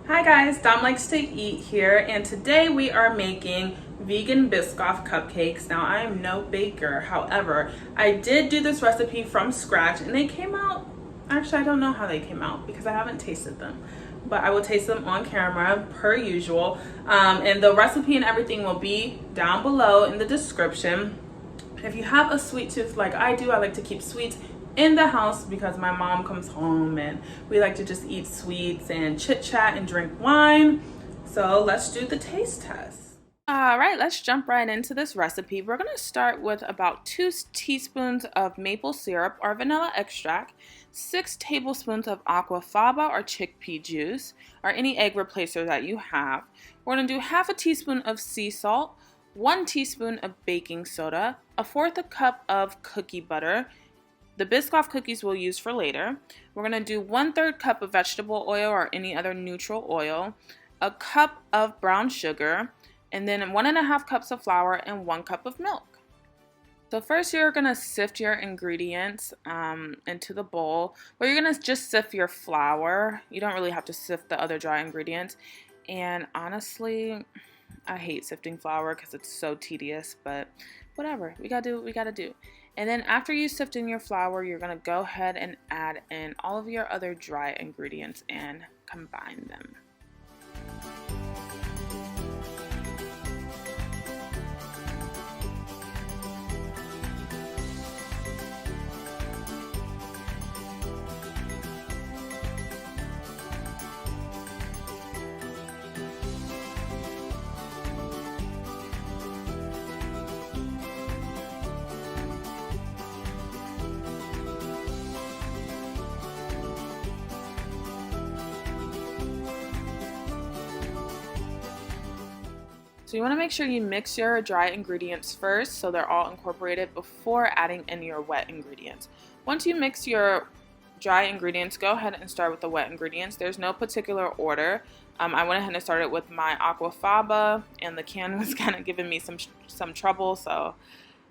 Hi guys, Dom Likes to Eat here, and today we are making vegan Biscoff cupcakes. Now I am no baker, however, I did do this recipe from scratch and they came out, actually I don't know how they came out because I haven't tasted them, but I will taste them on camera per usual. And the recipe and everything will be down below in the description. If you have a sweet tooth like I do, I like to keep sweets in the house because my mom comes home and we like to just eat sweets and chit chat and drink wine. So let's do the taste test. All right, let's jump right into this recipe. We're gonna start with about 2 teaspoons of maple syrup or vanilla extract, 6 tablespoons of aquafaba or chickpea juice, or any egg replacer that you have. We're gonna do half a teaspoon of sea salt, 1 teaspoon of baking soda, 1/4 cup of cookie butter. The Biscoff cookies we'll use for later. We're going to do 1/3 cup of vegetable oil or any other neutral oil, a cup of brown sugar, and then 1.5 cups of flour and 1 cup of milk. So first you're going to sift your ingredients into the bowl, where you're going to just sift your flour. You don't really have to sift the other dry ingredients. And honestly, I hate sifting flour because it's so tedious, but whatever, we gotta do what we gotta do. And then after you sift in your flour, you're gonna go ahead and add in all of your other dry ingredients and combine them. So you want to make sure you mix your dry ingredients first so they're all incorporated before adding in your wet ingredients. Once you mix your dry ingredients, go ahead and start with the wet ingredients. There's no particular order. I went ahead and started with my aquafaba, and the can was kind of giving me some trouble, so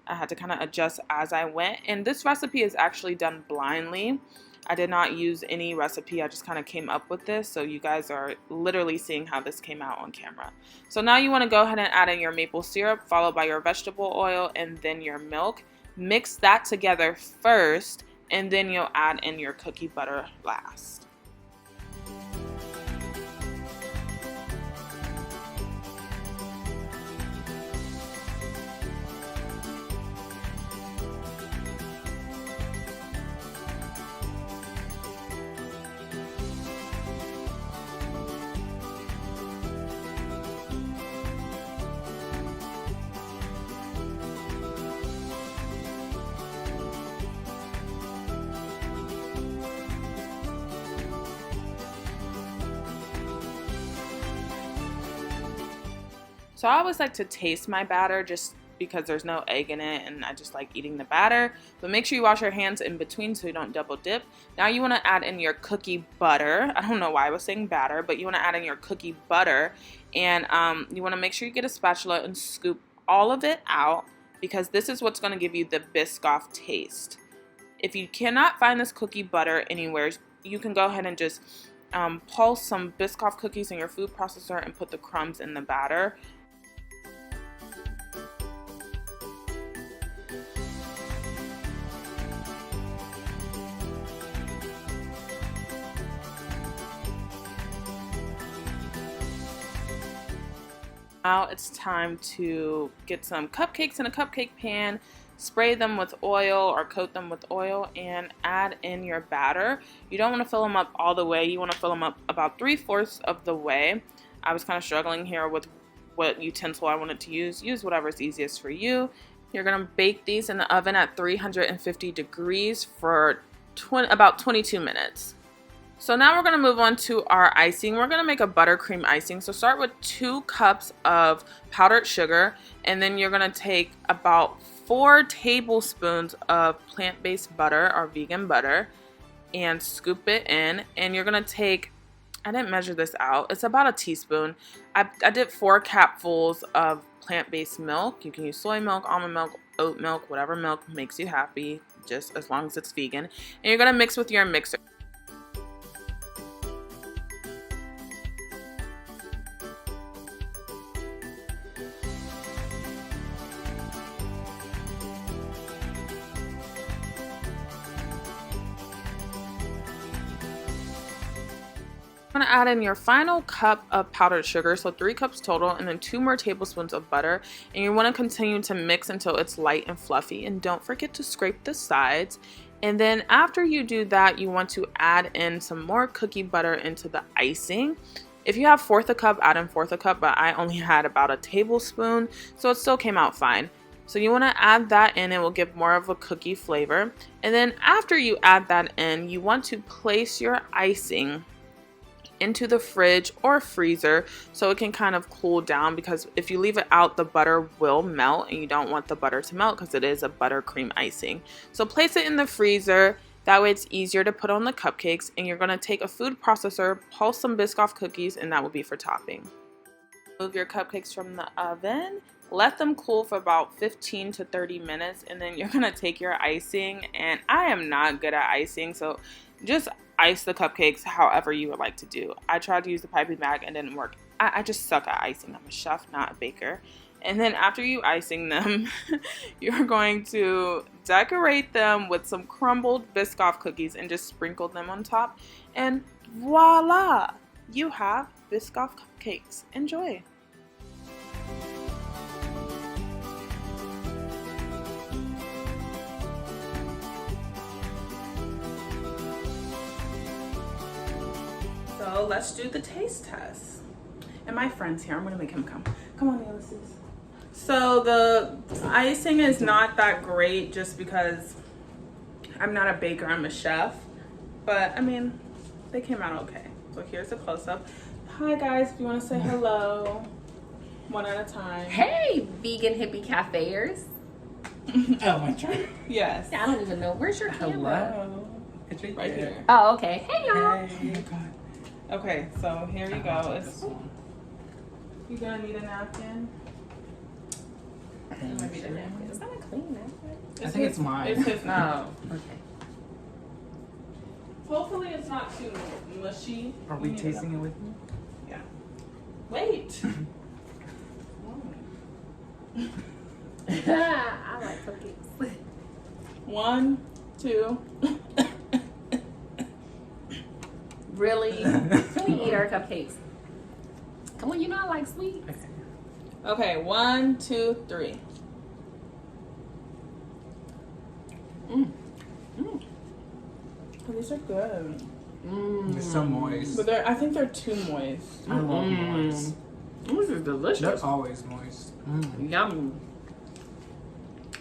I had to kind of adjust as I went. And this recipe is actually done blindly. I did not use any recipe, I just kind of came up with this, so you guys are literally seeing how this came out on camera. So now you want to go ahead and add in your maple syrup, followed by your vegetable oil, and then your milk. Mix that together first, and then you'll add in your cookie butter last. So I always like to taste my batter just because there's no egg in it and I just like eating the batter. But make sure you wash your hands in between so you don't double dip. Now you want to add in your cookie butter. I don't know why I was saying batter, but you want to add in your cookie butter. And you want to make sure you get a spatula and scoop all of it out, because this is what's going to give you the Biscoff taste. If you cannot find this cookie butter anywhere, you can go ahead and just pulse some Biscoff cookies in your food processor and put the crumbs in the batter. Now it's time to get some cupcakes in a cupcake pan, spray them with oil or coat them with oil, and add in your batter. You don't want to fill them up all the way. You want to fill them up about 3/4 of the way. I was kind of struggling here with what utensil I wanted to use. Use whatever is easiest for you. You're going to bake these in the oven at 350 degrees for about 22 minutes. So now we're going to move on to our icing. We're going to make a buttercream icing. So start with 2 cups of powdered sugar, and then you're going to take about 4 tablespoons of plant-based butter or vegan butter and scoop it in. And you're going to take, I didn't measure this out, it's about a teaspoon. I did 4 capfuls of plant-based milk. You can use soy milk, almond milk, oat milk, whatever milk makes you happy, just as long as it's vegan. And you're going to mix with your mixer. I'm gonna add in your final cup of powdered sugar, so 3 cups total, and then 2 more tablespoons of butter. And you want to continue to mix until it's light and fluffy, and don't forget to scrape the sides. And then after you do that, you want to add in some more cookie butter into the icing. If you have 1/4 a cup, add in 1/4 a cup, but I only had about a tablespoon, so it still came out fine. So you want to add that in, it will give more of a cookie flavor. And then after you add that in, you want to place your icing into the fridge or freezer so it can kind of cool down, because if you leave it out, the butter will melt, and you don't want the butter to melt because it is a buttercream icing. So place it in the freezer, that way it's easier to put on the cupcakes. And you're going to take a food processor, pulse some Biscoff cookies, and that will be for topping. Remove your cupcakes from the oven, let them cool for about 15 to 30 minutes, and then you're going to take your icing. And I am not good at icing, so just ice the cupcakes however you would like to do. I tried to use the piping bag and didn't work. I just suck at icing. I'm a chef, not a baker. And then after you icing them, you're going to decorate them with some crumbled Biscoff cookies and just sprinkle them on top. And voila! You have Biscoff cupcakes. Enjoy! So let's do the taste test. And my friend's here. I'm gonna make him come. Come on, Ulysses. So the icing is not that great just because I'm not a baker, I'm a chef. But I mean, they came out okay. So here's a close-up. Hi guys, if you wanna say hello, one at a time. Hey, vegan hippie cafeers. Oh, my turn. Yes. I don't even know. Where's your camera? Hello. It's Right here. Oh, okay. Hey, y'all. Hey. Oh, God. Okay, so here you go. You're gonna need a napkin. Might be the napkin. Is that a clean napkin? I think it's mine. It's his. Oh, okay. Hopefully it's not too mushy. Are we tasting it with me? Yeah. Wait. I like cookies. 1, 2. Really? Can we eat our cupcakes? Come on, you know I like sweet. Okay, 1, 2, 3. Mm. Mm. Oh, these are good. Mm. They're so moist. But I think they're too moist. I love moist. This is delicious. They're always moist. Yum.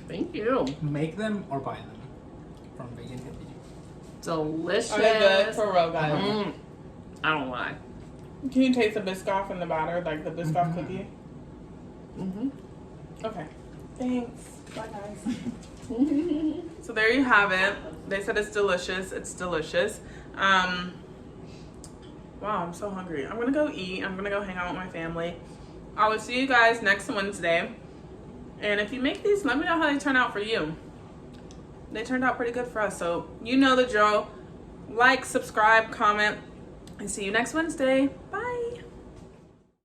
Thank you. Make them or buy them from Vegan Hippie. Delicious. Are they good for real, guys? Mm. I don't lie. Can you taste the Biscoff in the batter, like the Biscoff cookie? Mm-hmm. Okay. Thanks. Bye, guys. So there you have it. They said it's delicious. It's delicious. Wow, I'm so hungry. I'm gonna go eat. I'm gonna go hang out with my family. I will see you guys next Wednesday. And if you make these, let me know how they turn out for you. They turned out pretty good for us. So you know the drill. Like, subscribe, comment, and see you next Wednesday. Bye.